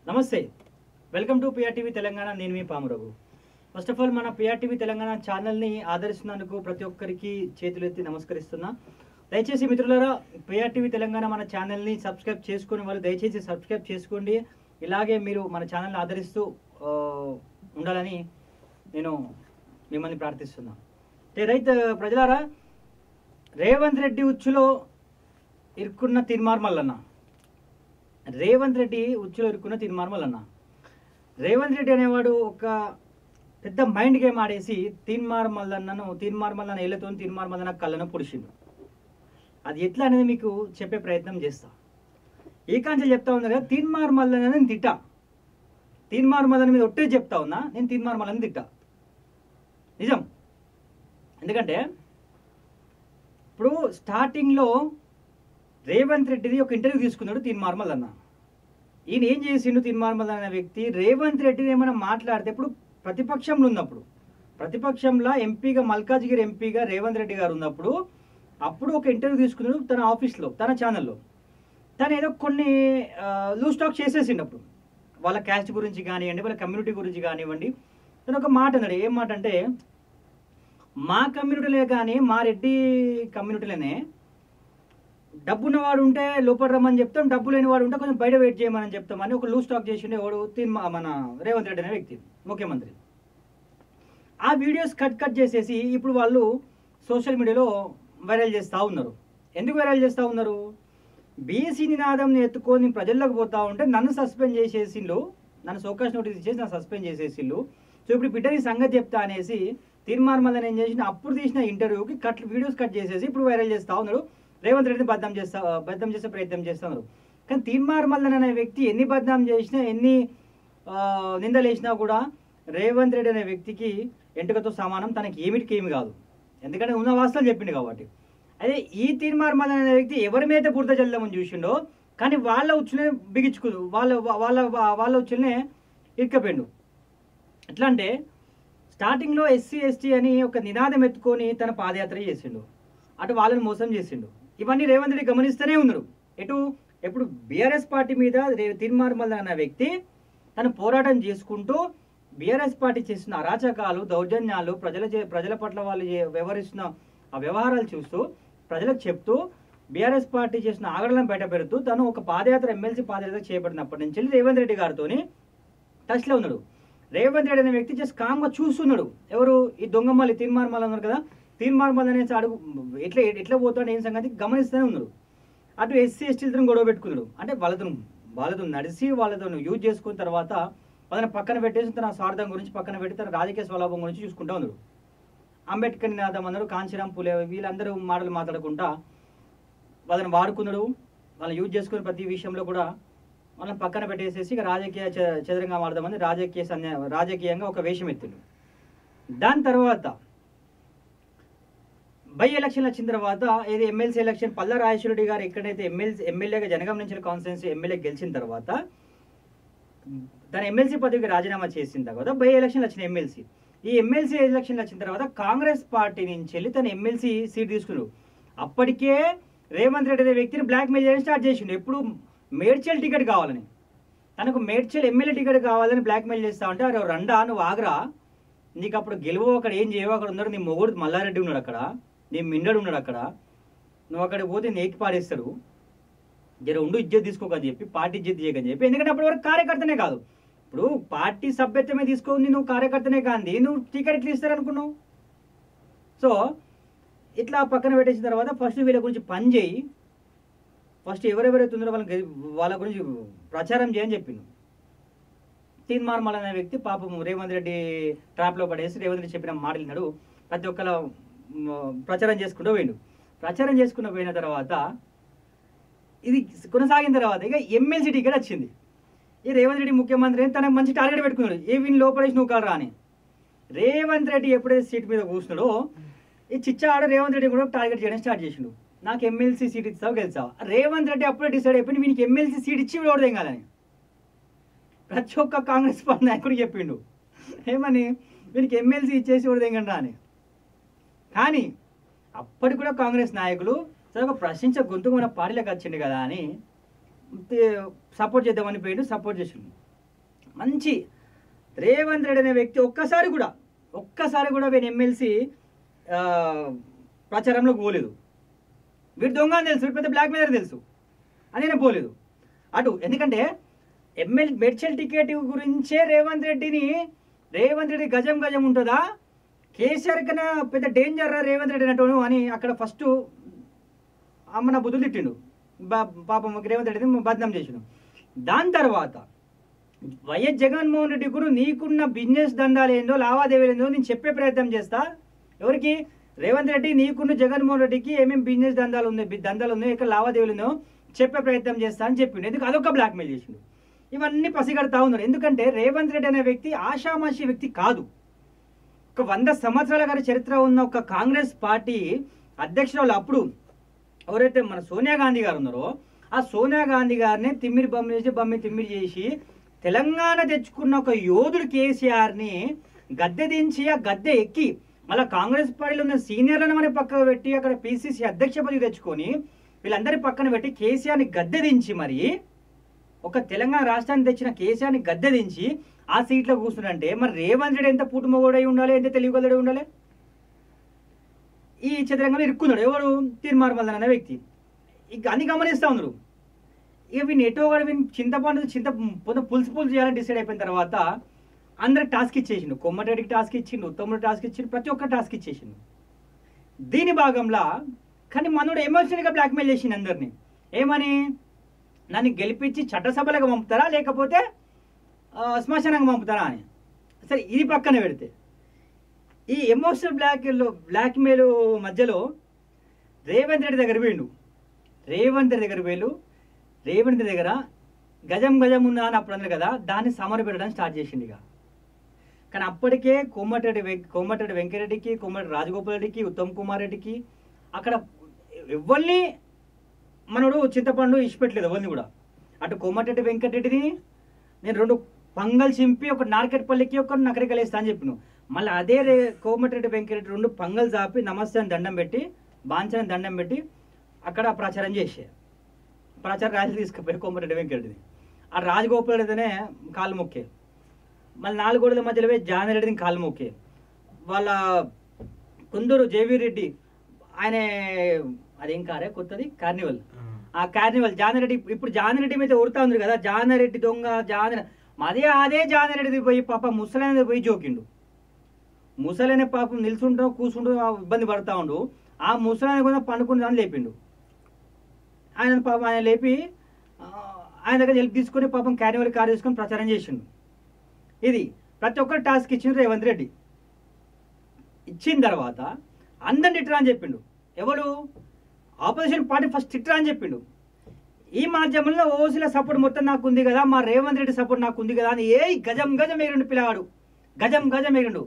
నమస్తే, welcome to పిఆర్టీవీ Telangana. నేను మీ పామురఘు. First of all మన పిఆర్టీవీ తెలంగాణ ఛానల్ని ఆదరిస్తున్నందుకు ప్రతి ఒక్కరికి చేతులెత్తి నమస్కరిస్తున్నా. దయచేసి మిత్రులారా, పిఆర్టీవీ తెలంగాణ మన ఛానల్ని సబ్స్క్రైబ్ చేసుకునే వాళ్ళు దయచేసి సబ్స్క్రైబ్ చేసుకోండి. ఇలాగే మీరు మన ఛానల్ని ఆదరిస్తూ ఉండాలని నేను మిమ్మల్ని ప్రార్థిస్తున్నా. రైతు ప్రజలారా, రేవంత్ రెడ్డి ఉచ్చులో ఇరుక్కున్న తీన్మార్ మల్లన్న. రేవంత్ రెడ్డి ఉచ్చులో ఇరుక్కున్న తీన్మార్ మల్లన్న. రేవంత్ రెడ్డి అనేవాడు ఒక పెద్ద మైండ్ గేమ్ ఆడేసి తీన్మార్ మల్లన్న ఏళ్లతో తీన్మార్ మల్లన్న కళ్ళను పొడిచిండు. అది ఎట్లా అనేది మీకు చెప్పే ప్రయత్నం చేస్తా. ఈ కాంచెలు చెప్తా ఉన్నా కదా, తీన్మార్ మల్లన్న నేను తిట్టా. తీన్మార్ మల్లన్న మీద ఒట్టే చెప్తా ఉన్నా, నేను తీన్మార్ మల్లన్న తిట్టా. నిజం. ఎందుకంటే ఇప్పుడు స్టార్టింగ్లో రేవంత్ రెడ్డిది ఒక ఇంటర్వ్యూ తీసుకున్నాడు తీన్మార్ మల్లన్న. ఈయన ఏం చేసిండు తీన్మార్ మల్లన్న అనే వ్యక్తి? రేవంత్ రెడ్డిని ఏమైనా మాట్లాడితే ఇప్పుడు ప్రతిపక్షంలో ఉన్నప్పుడు, ప్రతిపక్షంలో ఎంపీగా మల్కాజ్గిరి ఎంపీగా రేవంత్ రెడ్డి గారు ఉన్నప్పుడు అప్పుడు ఒక ఇంటర్వ్యూ తీసుకున్నాడు తన ఆఫీస్లో, తన ఛానల్లో. తను ఏదో కొన్ని లూజ్ టాక్ చేసేసిండు. అప్పుడు వాళ్ళ క్యాస్ట్ గురించి కానివ్వండి, వాళ్ళ కమ్యూనిటీ గురించి కానివ్వండి, తను ఒక మాట అన్నాడు. ఏం మాట అంటే, మా కమ్యూనిటీలే కానీ మా రెడ్డి కమ్యూనిటీలోనే డబ్బున్నవాడు ఉంటే లోపల రమ్మని చెప్తాం, డబ్బు లేని వాడు ఉంటే కొంచెం బయట వెయిట్ చేయమని చెప్తామని ఒక లూజ్ టాక్ చేసిండే వాడు మన రేవంత్ రెడ్డి అనే వ్యక్తి, ముఖ్యమంత్రి. ఆ వీడియోస్ కట్ చేసేసి ఇప్పుడు వాళ్ళు సోషల్ మీడియాలో వైరల్ చేస్తూ ఉన్నారు. ఎందుకు వైరల్ చేస్తూ ఉన్నారు? బీసీ నినాదంని ఎత్తుకొని ప్రజల్లోకి పోతా ఉంటే నన్ను సస్పెండ్ చేసేసిండు, నన్ను సోకాష్ నోటీస్ ఇచ్చేసి నన్ను సస్పెండ్ చేసేసిండు. సో ఇప్పుడు బిడ్డని సంగతి చెప్తా అనేసి తీన్మార్ మల్లన్న ఏం చేసిన, అప్పుడు తీసిన ఇంటర్వ్యూకి వీడియోస్ కట్ చేసేసి ఇప్పుడు వైరల్ చేస్తూ ఉన్నారు. రేవంత్ రెడ్డిని బద్నాం చేసే ప్రయత్నం చేస్తున్నారు. కానీ తీన్మార్ మల్లన్న అనే వ్యక్తి ఎన్ని బద్నాం చేసినా, ఎన్ని నిందలు వేసినా కూడా రేవంత్ రెడ్డి అనే వ్యక్తికి ఎంటుకతో సమానం, తనకి ఏమి కాదు. ఎందుకంటే ఉన్న వాస్తవాలు చెప్పిండు కాబట్టి. అదే ఈ తీన్మార్ మల్లన్న అనే వ్యక్తి ఎవరి మీద బురద జల్దామని చూసిండో, కానీ వాళ్ళ ఉచ్చునే బిగించుకుండు, వాళ్ళ ఉచ్చులనే ఇరుక్కపోయిండు. ఎట్లా అంటే స్టార్టింగ్లో ఎస్సీ ఎస్టీ అని ఒక నినాదం ఎత్తుకొని తన పాదయాత్ర చేసిండు, అటు వాళ్ళని మోసం చేసిండు. ఇవన్నీ రేవంత్ రెడ్డి గమనిస్తూనే ఉన్నారు. ఎప్పుడు బీఆర్ఎస్ పార్టీ మీద తీన్మార్ మల్లన్న అనే వ్యక్తి తను పోరాటం చేసుకుంటూ బీఆర్ఎస్ పార్టీ చేసిన అరాచకాలు, దౌర్జన్యాలు, ప్రజల పట్ల వాళ్ళు వ్యవహరిస్తున్న ఆ వ్యవహారాలు చూస్తూ ప్రజలకు చెప్తూ బీఆర్ఎస్ పార్టీ చేసిన ఆగడాలను బయట పెడుతూ తను ఒక పాదయాత్ర, ఎమ్మెల్సీ పాదయాత్ర చేపట్టినప్పటి నుంచి రేవంత్ రెడ్డి గారితో టచ్లో ఉన్నాడు. రేవంత్ రెడ్డి అనే వ్యక్తి జస్ట్ కామ్గా చూస్తున్నాడు. ఎవరు? ఈ దొంగమల్లి తీన్మార్ మల్లన్న ఉన్నారు కదా, తీన్మార్ మల్లన్న అనేసి అడుగు ఎట్లా పోతాడు ఏం సంగతి గమనిస్తూనే ఉన్నారు. అటు ఎస్సీ ఎస్టీలతో గొడవ పెట్టుకున్నాడు. అంటే వాళ్ళతో నడిచి వాళ్ళతో యూజ్ చేసుకున్న తర్వాత వాళ్ళని పక్కన పెట్టేసి తన స్వార్థం గురించి పక్కన పెట్టి తన రాజకీయ స్వలాభం గురించి చూసుకుంటా ఉన్నాడు. అంబేద్కర్ నినాదం అన్నారు, కాంచీరాం పూలే, వీళ్ళందరూ మాటలు మాట్లాడకుండా వాళ్ళని వాడుకున్నాడు. వాళ్ళని యూజ్ చేసుకుని ప్రతి విషయంలో కూడా వాళ్ళని పక్కన పెట్టేసేసి ఇక రాజకీయ చదరంగా మాడదామని రాజకీయంగా ఒక వేషం ఎత్తిండు. దాని తర్వాత బై ఎలక్షన్ వచ్చిన తర్వాత ఏది ఎమ్మెల్సీ ఎలక్షన్, పల్లా రాజేశ్వరరెడ్డి గారు ఎక్కడైతే ఎమ్మెల్యేగా జనగాం నుంచి కాన్స్టిట్యున్సీ ఎమ్మెల్యే గెలిచిన తర్వాత తన ఎమ్మెల్సీ పదవికి రాజీనామా చేసిన తర్వాత బై ఎలక్షన్లు వచ్చిన ఎమ్మెల్సీ, ఈ ఎమ్మెల్సీ ఎలక్షన్లు వచ్చిన తర్వాత కాంగ్రెస్ పార్టీ నుంచి వెళ్ళి తన ఎమ్మెల్సీ సీట్ తీసుకున్నాడు. అప్పటికే రేవంత్ రెడ్డి అనే వ్యక్తిని బ్లాక్మెయిల్ చేయడం స్టార్ట్ చేసిండు. ఎప్పుడు మేడ్చల్ టికెట్ కావాలని, తనకు మేడ్చల్ ఎమ్మెల్యే టికెట్ కావాలని బ్లాక్మెయిల్ చేస్తా ఉంటే, అరే రండా నువ్వు ఆగరా, నీకు అప్పుడు గెలువో అక్కడ ఏం చేయవో, అక్కడ ఉన్నారు నీ మొగుడు మల్లారెడ్డి ఉన్నాడు, అక్కడ నీ మిండడు ఉన్నాడు, అక్కడ నువ్వు అక్కడికి పోతే నేకి పాడేస్తాడు, జర ఉండు ఇజ్జత్ తీసుకోకని చెప్పి, పార్టీ ఇజ్జత్ చేయకని చెప్పి. ఎందుకంటే అప్పటి వరకు కార్యకర్తనే కాదు, ఇప్పుడు పార్టీ సభ్యత్వమే తీసుకుంది, నువ్వు కార్యకర్తనే కాంది, నువ్వు టికెట్ ఎట్లా ఇస్తారనుకున్నావు? సో ఇట్లా పక్కన పెట్టేసిన తర్వాత ఫస్ట్ వీళ్ళ గురించి పని చేయి, ఫస్ట్ ఎవరెవరైతే ఉన్నారో వాళ్ళ గురించి ప్రచారం చేయని చెప్పిండు. తీన్మార్ మల్లన్న అనే వ్యక్తి పాపం రేవంత్ రెడ్డి ట్రాప్లో పడేసి రేవంత్ రెడ్డి చెప్పిన మాటలు విన్నాడు. ప్రతి ఒక్కరు ప్రచారం చేసుకుంటూ పోయిండు. ప్రచారం చేసుకుంటూ పోయిన తర్వాత ఇది కొనసాగిన తర్వాత ఇక ఎమ్మెల్సీ టికెట్ వచ్చింది. ఈ రేవంత్ రెడ్డి ముఖ్యమంత్రి తనకు మంచి టార్గెట్ పెట్టుకున్నాడు, ఏ వీని లోపడేసి నువ్వు కాదు రాని. రేవంత్ రెడ్డి ఎప్పుడైతే సీట్ మీద కూర్చున్నాడో ఈ చిచ్చాడ రేవంత్ రెడ్డి కూడా టార్గెట్ చేయడం స్టార్ట్ చేసిండు. నాకు ఎమ్మెల్సీ సీట్ ఇస్తావు, గెలిచావు. రేవంత్ రెడ్డి అప్పుడే డిసైడ్ అయిపోయింది వీనికి ఎమ్మెల్సీ సీట్ ఇచ్చి ఓడదేం కాదని. ప్రతి ఒక్క కాంగ్రెస్ పార్టీ నాయకుడికి చెప్పిండు, ఏమని, వీనికి ఎమ్మెల్సీ ఇచ్చేసి ఓడదేంగండా అని. కానీ అప్పటికి కూడా కాంగ్రెస్ నాయకులు సరే ఒక ప్రశ్నించే గొంతుకు మన పార్టీలోకి వచ్చిండు కదా అని సపోర్ట్ చేద్దామని పోయిండు, సపోర్ట్ చేసిండు. మంచి రేవంత్ రెడ్డి అనే వ్యక్తి ఒక్కసారి కూడా వీని ఎమ్మెల్సీ ప్రచారంలోకి పోలేదు. వీడు దొంగ అని తెలుసు, వీడు పెద్ద బ్లాక్ మెయిలర్ తెలుసు అని నేను పోలేదు అటు. ఎందుకంటే మెడ్చల్ టికెట్ గురించే రేవంత్ రెడ్డి గజం ఉంటుందా, కేసీఆర్ కన్నా పెద్ద డేంజర్ రేవంత్ రెడ్డి అన్నట్టు అని అక్కడ ఫస్ట్ అమ్మన బుద్ధులు తిట్టిండు. పాపం రేవంత్ రెడ్డిని బద్నాం చేసిండు. దాని తర్వాత వైఎస్ జగన్మోహన్ రెడ్డి కూడా నీకున్న బిజినెస్ దందాలు ఏందో, లావాదేవీలు ఏందో నేను చెప్పే ప్రయత్నం చేస్తా. ఎవరికి? రేవంత్ రెడ్డి నీకున్న జగన్మోహన్ రెడ్డికి ఏమేమి బిజినెస్ దందాలు ఉన్నాయో, ఇక్కడ లావాదేవీలు ఉన్నాయో చెప్పే ప్రయత్నం చేస్తా అని చెప్పిండు. ఎందుకు? అదొక బ్లాక్మెయిల్ చేసిండు. ఇవన్నీ పసిగడతా ఉన్నారు. ఎందుకంటే రేవంత్ రెడ్డి అనే వ్యక్తి ఆషామాషి వ్యక్తి కాదు. ఒక 100 సంవత్సరాల గారి చరిత్ర ఉన్న ఒక కాంగ్రెస్ పార్టీ అధ్యక్షురాలు అప్పుడు ఎవరైతే మన సోనియా గాంధీ గారు ఉన్నారో, ఆ సోనియా గాంధీ గారిని తిమ్మిరి చేసి తెలంగాణ తెచ్చుకున్న ఒక యోధుడు కేసీఆర్ని గద్దె దించి ఆ గద్దె ఎక్కి మళ్ళీ కాంగ్రెస్ పార్టీలో ఉన్న సీనియర్లను మన పక్కన పెట్టి అక్కడ పిసిసి అధ్యక్ష పదవి తెచ్చుకొని వీళ్ళందరి పక్కన పెట్టి కేసీఆర్ని గద్దె దించి, మరి ఒక తెలంగాణ రాష్ట్రాన్ని తెచ్చిన కేసీఆర్ని గద్దె దించి ఆ సీట్లో కూర్చుంటే మరి రేవంత్ రెడ్డి ఎంత పుట్టుమగోడై ఉండాలి, ఎంత తెలివిగలడై ఉండాలి. ఈ చదరంగంలో ఇరుక్కున్నాడు ఎవరు? తీర్మార్ మల్లన్న అనే వ్యక్తి. ఇక అన్ని గమనిస్తూ ఉన్నారు. ఇక వీళ్ళు ఎటో కూడా చింతపండు పులుసు చేయాలని డిసైడ్ అయిపోయిన తర్వాత అందరికి టాస్క్ ఇచ్చేసిండు. కొమ్మటిరెడ్డికి టాస్క్ ఇచ్చిండు, ఉత్తముడు టాస్క్ ఇచ్చిండు, ప్రతి ఒక్క టాస్క్ ఇచ్చేసిండు. దీని భాగంలో కానీ మనోడు ఎమోషనల్గా బ్లాక్మెయిల్ చేసిండు అందరినీ. ఏమని? నన్ను గెలిపించి చట్టసభలకు పంపుతారా లేకపోతే శ్మశానంగా పంపుతారా అని. సరే, ఇది పక్కన పెడితే ఈ ఎమోషనల్ బ్లాక్మెయిల్ మధ్యలో రేవంత్ రెడ్డి దగ్గర పోయిండు. రేవంత్ రెడ్డి దగ్గర గజం ఉన్నా అని అప్పుడు అన్నారు కదా, దాన్ని సమర పెట్టడానికి స్టార్ట్ చేసిండు. ఇక కానీ అప్పటికే కోమటిరెడ్డి వెంకరెడ్డికి, కోమటిరెడ్డి రాజగోపాల్ రెడ్డికి, ఉత్తమ్ కుమార్ రెడ్డికి అక్కడ ఎవరిని మనోడు చింతపండు ఇచ్చిపెట్టలేదు ఎవరిని కూడా. అటు కోమటిరెడ్డి వెంకటరెడ్డిని నేను 2 పంగల్ చింపి ఒక నార్కెట్పల్లికి ఒక నకరికలేస్తా అని చెప్పిన. మళ్ళీ అదే కోమటిరెడ్డి వెంకటరెడ్డి 2 పంగల్ చాపి నమస్తే అని దండం పెట్టి, బాంచని దండం పెట్టి అక్కడ ప్రచారం ర్యాలీ తీసుకుపోయి కోమటిరెడ్డి వెంకటరెడ్డిని ఆ రాజగోపాల్ రెడ్డినే కాలు మొక్కే. మళ్ళీ 4 గోడల మధ్యలో పోయి జానారెడ్డిని కాలు మొక్కే. వాళ్ళ కొందరు జేవీ రెడ్డి ఆయన అదేం కారే కొత్తది కార్నివల్, ఆ కార్నివల్ జానారెడ్డి ఇప్పుడు జానారెడ్డి మీద ఊరుతా ఉంది కదా, జానారెడ్డి దొంగ అదే జానారెడ్డి పోయి పాప ముసలైన పోయి జోకిండు. ముసలైన పాపం నిల్చుంటూ కూర్చుంటూ ఇబ్బంది పడతా ఉండు. ఆ ముసలైన కూడా పండుకుని అని లేపిండు. ఆయన లేపి ఆయన దగ్గర హెల్ప్ తీసుకొని పాపం కార్నివల్ కార్ తీసుకొని ప్రచారం చేసిండు. ఇది ప్రతి ఒక్కరు టాస్క్ ఇచ్చిండు రేవంత్ రెడ్డి. ఇచ్చిన తర్వాత అందరిని తిట్టరా అని చెప్పిండు. ఎవడు? ఆపోజిషన్ పార్టీ ఫస్ట్ తిట్టరా అని చెప్పిండు. ఈ మాధ్యమంలో ఓసీల సపోర్ట్ మొత్తం నాకు ఉంది కదా, మా రేవంత్ రెడ్డి సపోర్ట్ నాకు ఉంది కదా అని గజం ఎగిరిండు పిల్లవాడు. గజం ఎగిరిండు.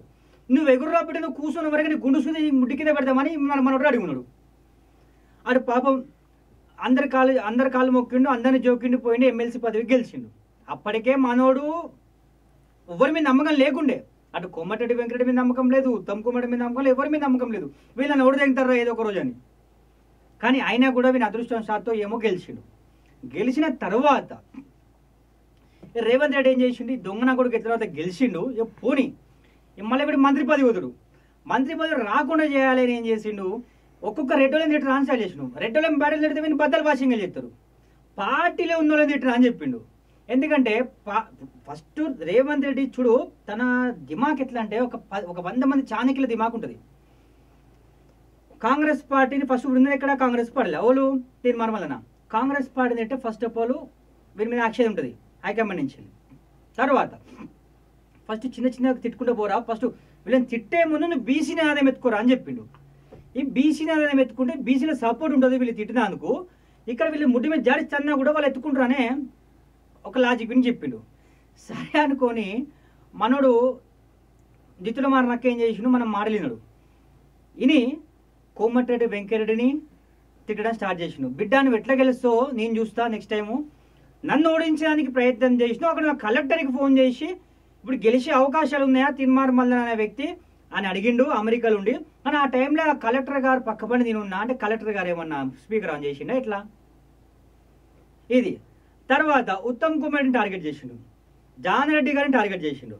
నువ్వు ఎగురులో పెట్టి నువ్వు కూర్చున్న వరకు నీ గుండు సుది ముడ్డి కింద పెడతామని మనోడు అడిగి ఉన్నాడు. ఆడు పాపం అందరి కాళ్ళు మొక్కిండు, అందరిని జోకిండు, పోయిండు, ఎమ్మెల్సీ పదవి గెలిచిండు. అప్పటికే మనోడు ఎవరి మీద నమ్మకం లేకుండే. అటు కోమటిరెడ్డి వెంకరెడ్డి మీద నమ్మకం లేదు, ఉత్తమ్ కుమార్ మీద నమ్మకం లేదు, ఎవరి మీద నమ్మకం లేదు. వీళ్ళని ఎవరు తెగుతారా ఏదో ఒక రోజు అని. కానీ అయినా కూడా వీళ్ళ అదృష్టం శాతం ఏమో గెలిచిండు. గెలిచిన తర్వాత రేవంత్ రెడ్డి ఏం చేసిండు? దొంగన కొడుకు ఎత్తిన తర్వాత గెలిచిండు. పోనీ మళ్ళీ ఇప్పుడు మంత్రి పదవి వదుడు. మంత్రి పదవి రాకుండా చేయాలి అని ఏం చేసిండు? ఒక్కొక్క రెడ్డోళ్ళని తిట్టరు అని స్టార్ట్ చేసిండు. రెడ్డోళ్ళని బ్యాటలు తిడితే వీళ్ళు బద్దలు వాషింగ్ చెప్తారు. పార్టీలో ఉన్న వాళ్ళని తిట్టరు అని చెప్పిండు. ఎందుకంటే ఫస్ట్ రేవంత్ రెడ్డి చూడు తన దిమాక్ ఎట్లా అంటే ఒక 100 మంది చాణక్యుల దిమాక్ ఉంటుంది. కాంగ్రెస్ పార్టీని ఫస్ట్ ఉన్నది ఎక్కడ? కాంగ్రెస్ పార్టీలో ఎవరు? తీర్మానం వలన కాంగ్రెస్ పార్టీని అంటే ఫస్ట్ ఆఫ్ ఆల్ వీరి మీద యాక్షన్ ఉంటుంది హైకమాండ్ నుంచి. తర్వాత ఫస్ట్ చిన్న తిట్టుకుంటూ పోరా, ఫస్ట్ వీళ్ళని తిట్టే ముందు నువ్వు బీసీని ఆదాయం ఎత్తుకోరా అని చెప్పిండు. ఈ బీసీని ఆదాయం ఎత్తుకుంటే బీసీలో సపోర్ట్ ఉంటుంది వీళ్ళు తిట్టినందుకు. ఇక్కడ వీళ్ళు ముడ్డి మీద జాడిస్తున్నా కూడా వాళ్ళు ఎత్తుకుంటారనే ఒక లాజిక్ విని చెప్పిండు. సరే అనుకొని మనోడు జిత్తుల మారనక్క ఏం చేసిండు? మనం మాడలినాడు. ఇని కోమటిరెడ్డి వెంకరెడ్డిని తిట్టడం స్టార్ట్ చేసిండు. బిడ్డ నువ్వు ఎట్లా గెలుస్తావో నేను చూస్తా, నెక్స్ట్ టైము నన్ను ఓడించడానికి ప్రయత్నం చేసినావు. అక్కడ కలెక్టర్కి ఫోన్ చేసి ఇప్పుడు గెలిచే అవకాశాలు ఉన్నాయా తీర్మార్ మల్లన్న అనే వ్యక్తి అని అడిగిండు అమెరికాలో ఉండి. కానీ ఆ టైంలో కలెక్టర్ గారు పక్కపడి నేను ఉన్నా అంటే కలెక్టర్ గారు ఏమన్నా స్పీకర్ ఆన్ చేసిండా ఎట్లా? ఇది తర్వాత ఉత్తమ్ కుమార్ని టార్గెట్ చేసిండు. జాన్ రెడ్డి గారిని టార్గెట్ చేసిండు.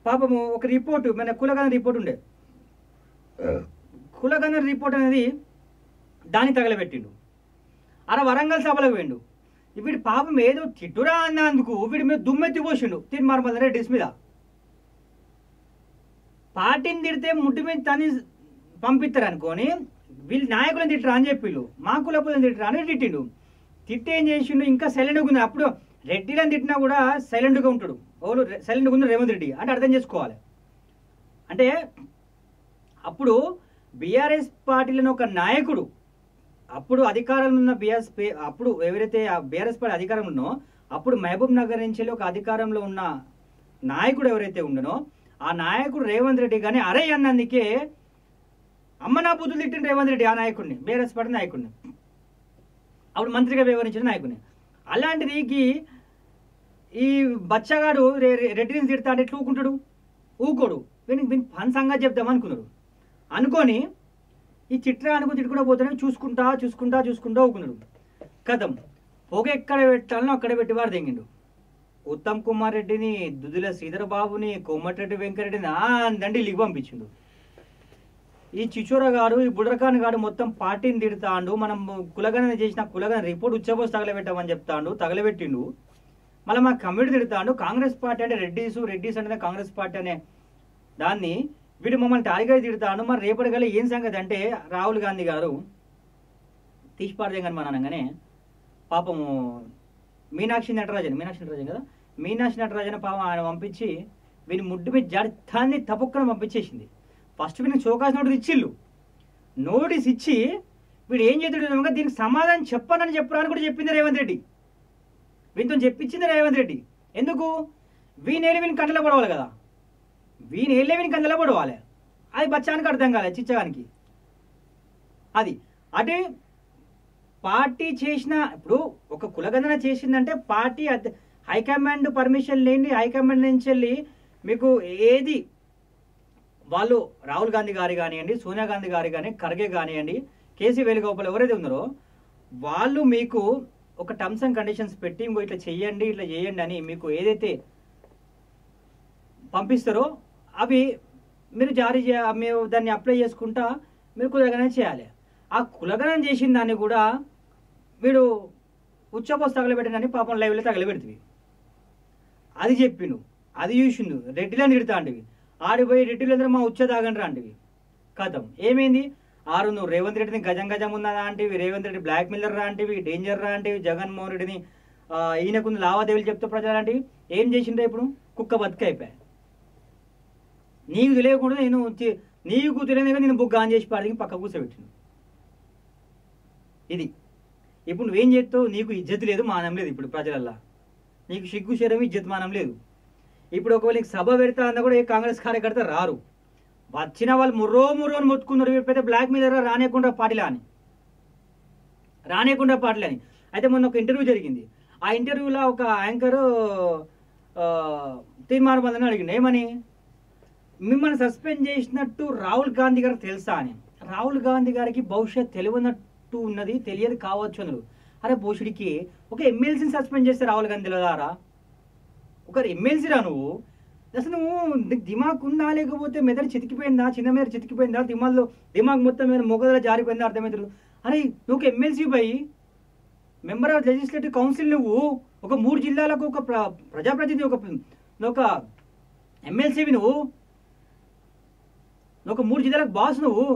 పాపము ఒక రిపోర్టు మన కులగణ రిపోర్ట్ ఉండే, కులగణ రిపోర్ట్ అనేది దాన్ని తగలబెట్టిండు. అలా వరంగల్ సభలకు పోయిండు. వీడి పాపం ఏదో చిట్టురా అన్నందుకు వీడి మీద దుమ్మెత్తి పోసిండు తీర్మార్మల్ రెడ్డిస్ మీద. పార్టీని తిడితే ముడ్డు మీద తని పంపిస్తారు అనుకొని వీళ్ళు నాయకులను తిట్టరా అని చెప్పిళ్ళు, మా కులపులను తిట్టరా అని తిట్టిండు. తిట్టి ఏం చేసిండు, ఇంకా సైలెంట్గా ఉంది. అప్పుడు రెడ్డిలను తిట్టినా కూడా సైలెంట్గా ఉంటాడు. ఎవరు సైలెంట్గా ఉంది? రేవంత్ రెడ్డి. అంటే అర్థం చేసుకోవాలి. అంటే అప్పుడు బీఆర్ఎస్ పార్టీలను ఒక నాయకుడు, అప్పుడు అధికారంలో ఉన్న అప్పుడు ఎవరైతే బీఆర్ఎస్ పార్టీ అధికారంలో ఉన్నో అప్పుడు మహబూబ్ నగర్ నుంచి ఒక అధికారంలో ఉన్న నాయకుడు ఎవరైతే ఉండనో ఆ నాయకుడు రేవంత్ రెడ్డి కానీ అరే అన్నందుకే అమ్మనా బుద్ధులు తిట్టిన రేవంత్ రెడ్డి ఆ నాయకుడిని, బీఆర్ఎస్ పార్టీ నాయకుడిని, అప్పుడు మంత్రిగా వ్యవహరించిన నాయకుడిని. అలాంటిది ఈ బచ్చగాడు రెడ్డిని తిడతా అంటే ఎట్లా ఊకుంటాడు? ఊకోడు. వీని పని సంగతి చెప్దాం అనుకున్నాడు. అనుకొని ఈ చిట్రా అనుకుని తిట్టుకుంటూ పోతానే చూసుకుంటా ఊకున్నాడు. కథం పొగ ఎక్కడ పెట్టాలనో అక్కడ పెట్టి వాడు తెంగిండు. ఉత్తమ్ కుమార్ రెడ్డిని, దుద్దుల శ్రీధర్ బాబుని, కోమటిరెడ్డి వెంకరెడ్డిని దండి లిగి పంపించిండు. ఈ చిచోరా గాడు, ఈ బుడ్రఖాన్ గాడు మొత్తం పార్టీని తిడతాండు. మనం కులగణన చేసిన కులగణ రిపోర్ట్ ఉచ్చబోసి తగలబెట్టామని చెప్తాండు, తగలబెట్టిండు. మళ్ళీ మా కమ్యూనిటీ తిడతాండు. కాంగ్రెస్ పార్టీ అంటే రెడ్డిస్ అంటే కాంగ్రెస్ పార్టీ అనే దాన్ని వీడు మమ్మల్ని టార్గెట్ తిడతాడు. మరి రేపటి గల ఏం సంగతి అంటే రాహుల్ గాంధీ గారు తీసిపాడదేం కానీ మన అనగానే పాపము మీనాక్షి నటరాజన్ కదా, మీనాక్షి నటరాజన్ పాపం ఆయన పంపించి వీని ముడ్డు మీద జడతాన్ని తప్పుక్కన పంపించేసింది. ఫస్ట్ వీనికి షోకాస్ నోటీస్ ఇచ్చిళ్ళు. నోటీస్ ఇచ్చి వీడు ఏం చేస్తాడు, దీనికి సమాధానం చెప్పనని చెప్పడానికి కూడా చెప్పింది రేవంత్ రెడ్డి. వీనితో చెప్పించింది రేవంత్ రెడ్డి. ఎందుకు? వీనేళ్ళు వీని కంటలో పడవాలి కదా, వీనేళ్ళే వీని కంటలో పడవాలి. అది బచ్చానికి అర్థం కాలే, చిచ్చగానికి. అది అంటే పార్టీ చేసిన, ఇప్పుడు ఒక కులగణన చేసిందంటే పార్టీ హైకమాండ్ పర్మిషన్ లేని, హైకమాండ్ నుంచి వెళ్ళి మీకు ఏది వాళ్ళు రాహుల్ గాంధీ గారు కానివ్వండి, సోనియా గాంధీ గారు కానీ, ఖర్గే కానివ్వండి, కేసీ వేణుగోపాల్ ఎవరైతే ఉన్నారో వాళ్ళు మీకు ఒక టర్మ్స్ అండ్ కండిషన్స్ పెట్టి ఇంకో ఇట్లా చేయండి అని మీకు ఏదైతే పంపిస్తారో అవి మీరు మీరు దాన్ని అప్లై చేసుకుంటా మీరు కులగణన చేయాలి. ఆ కులగణన చేసిన దాన్ని కూడా వీడు ఉచ్చపోసి తగలబెట్టినని పాపం లైవ్లో తగలబెడుతుంది. అది చెప్పిండు, అది చూసిండు. రెడ్డిలని తిడతా అంటివి, ఆడిపోయి రెడ్డిలందరూ మా ఉచ్చ తాగండి అంటివి. కథం ఏమైంది? నువ్వు రేవంత్ రెడ్డిని గజం ఉన్నదా అంటివి, రేవంత్ రెడ్డి బ్లాక్ మిల్లర్ రా అంటివి, డేంజర్ రా అంటివి, జగన్మోహన్ రెడ్డిని ఈయనకు లావాదేవీలు చెప్తే ప్రజలు అంటివి. ఏం చేసిండే? ఇప్పుడు కుక్క బతికైపోయా. నీకు తెలియకుండా నీకు తెలియదు నేను బుక్ ఆన్ చేసి పాడికి పక్క కూర్చోబెట్టిండు. ఇది ఇప్పుడు నువ్వేం చేస్తావు? నీకు ఇజ్జత్ లేదు, మానం లేదు. ఇప్పుడు ప్రజలల్లా నీకు సిగ్గు శరం ఇజ్జత్ మానం లేదు. ఇప్పుడు ఒకవేళ నీకు సభ పెడతా అన్నా కూడా ఏ కాంగ్రెస్ కార్యకర్త రారు. వచ్చిన వాళ్ళు ముర్రోని మొత్తుకున్నారు, పెద్ద బ్లాక్ మీద రానేకుండా పార్టీలా అని. అయితే మొన్న ఒక ఇంటర్వ్యూ జరిగింది. ఆ ఇంటర్వ్యూలో ఒక యాంకరు తీర్మానం అడిగింది, ఏమని, మిమ్మల్ని సస్పెండ్ చేసినట్టు రాహుల్ గాంధీ గారికి తెలుసా అని. రాహుల్ గాంధీ గారికి భవిష్యత్ తెలియనట్టు ఉన్నది, తెలియదు కావచ్చు అన్నారు. అరే భూషుడికి ఒక ఎమ్మెల్సీని సస్పెండ్ చేస్తే రాహుల్ గాంధీ తెలియదారా? ఒక ఎమ్మెల్సీ రా నువ్వు. అసలు నువ్వు దిమాగ్ ఉందా, లేకపోతే మెదడు చితికిపోయిందా, చిన్న మీద చితికిపోయిందా, దిమాగ్ మొత్తం మీద మొగదల జారిపోయిందా అర్థమవుతుంది. అరే నువ్వు ఒక ఎమ్మెల్సీ పోయి మెంబర్ ఆఫ్ లెజిస్లేటివ్ కౌన్సిల్, నువ్వు ఒక 3 జిల్లాలకు ఒక ప్రజాప్రతినిధి, ఒక ఎమ్మెల్సీవి, నువ్వు ఒక 3 జిల్లాలకు బాస్. నువ్వు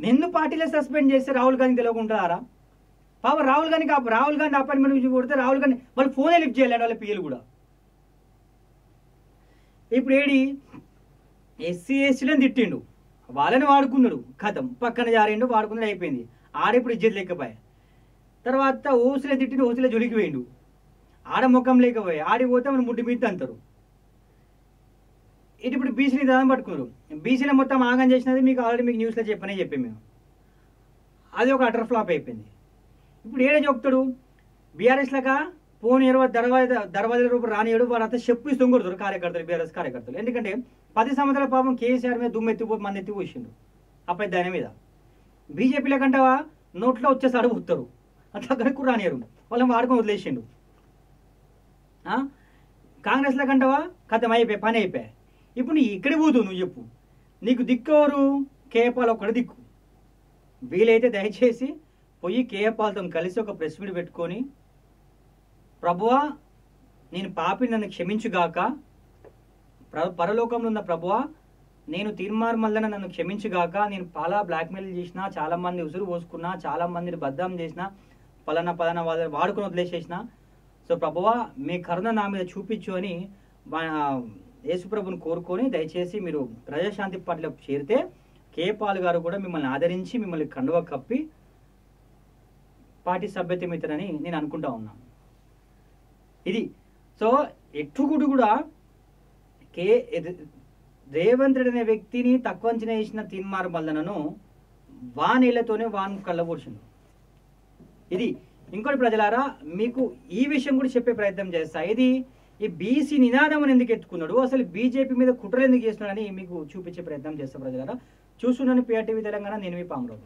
నిన్ను పార్టీలో సస్పెండ్ చేస్తే రాహుల్ గాంధీ తెలియకుంటారా? పాప రాహుల్ గాంధీ అపాయింట్మెంట్ కొడితే రాహుల్ గాంధీ వాళ్ళు ఫోనే లిఫ్ట్ చేయలేడు, వాళ్ళ పిఎలు కూడా. ఇప్పుడు ఏడి ఎస్సీ ఎస్టీలను తిట్టిండు, వాళ్ళని వాడుకున్నాడు, కథం పక్కన జారిండు, వాడుకున్నాడు, అయిపోయింది. ఆడిప్పుడు ఇజ్జత్ లేకపోయా. తర్వాత ఓసులే తిట్టిండు, ఓసులే జొలికి పోయిండు, ఆడ ముఖం లేకపోయా. ఆడిపోతే మనం ముడ్డి మీద అంటారు. ఇటు ఇప్పుడు బీసీని దాదాపు పట్టుకున్నారు. బీసీలో మొత్తం ఆగం చేసినది మీకు ఆల్రెడీ మీకు న్యూస్లో చెప్పాం మేము. అది ఒక అటర్ ఫ్లాప్ అయిపోయింది. ఇప్పుడు ఏడే చెప్తాడు బీఆర్ఎస్ లాగా పోనీ దర్వాజల రూపు రానియడు, వాడు అంతా చెప్పు ఇస్తూ కొడుతారు కార్యకర్తలు, బీఆర్ఎస్ కార్యకర్తలు. ఎందుకంటే 10 సంవత్సరాల పాపం కేసీఆర్ మీద మంది ఎత్తిపోసిండు ఆ పెద్ద ఆయన మీద. బీజేపీలో కంటావా నోట్లో వచ్చేసి అడుగుతారు, అట్లా కనుక్కు రానియరు, వాళ్ళని వాడుకొని వదిలేసిండు. కాంగ్రెస్లో కంటవా కథం అయిపోయి పని అయిపోయా. ఇప్పుడు నీ ఇక్కడికి పోతావు నువ్వు చెప్పు. నీకు దిక్కెవరు? కేపాల్ ఒకటి దిక్కు. వీలైతే దయచేసి పోయి కేపాల్తో కలిసి ఒక ప్రెస్ మీట్ పెట్టుకొని, ప్రభువా నేను పాపిని నన్ను క్షమించుగాక, పరలోకంలో ఉన్న ప్రభువా నేను తీర్మార్ మల్లన నన్ను క్షమించుగాక, నేను చాలా బ్లాక్మెయిల్ చేసిన, చాలా మంది ఉసురు పోసుకున్నా, చాలా మందిని బద్నాం చేసిన, పలానా వాడుకొని వదిలేసేసిన. సో ప్రభువా మీ కరుణ నా మీద చూపించు అని యేసుప్రభుని కోరుకొని దయచేసి మీరు ప్రజాశాంతి పార్టీలో చేరితే కేపాల్ గారు కూడా మిమ్మల్ని ఆదరించి మిమ్మల్ని కండువ కప్పి పార్టీ సభ్యత్వం ఇతరని నేను అనుకుంటా ఉన్నాను. ఇది సో ఎట్టుగుడు కూడా రేవంత్ రెడ్డి అనే వ్యక్తిని తక్కువ అంచనా వేసిన తీన్మార్ మల్లనను వానేళ్లతోనే వాన్ కళ్ళబోర్చిండు. ఇది ఇంకోటి ప్రజలారా, మీకు ఈ విషయం కూడా చెప్పే ప్రయత్నం చేస్తా. ఇది ఈ బీసీ నినాదం ఎందుకు ఎత్తుకున్నాడు, అసలు బీజేపీ మీద కుట్రలు ఎందుకు చేస్తున్నాడని మీకు చూపించే ప్రయత్నం చేస్తా ప్రజలారా. చూస్తున్నాను PRTV తెలంగాణ. నేను మీ పామరావు.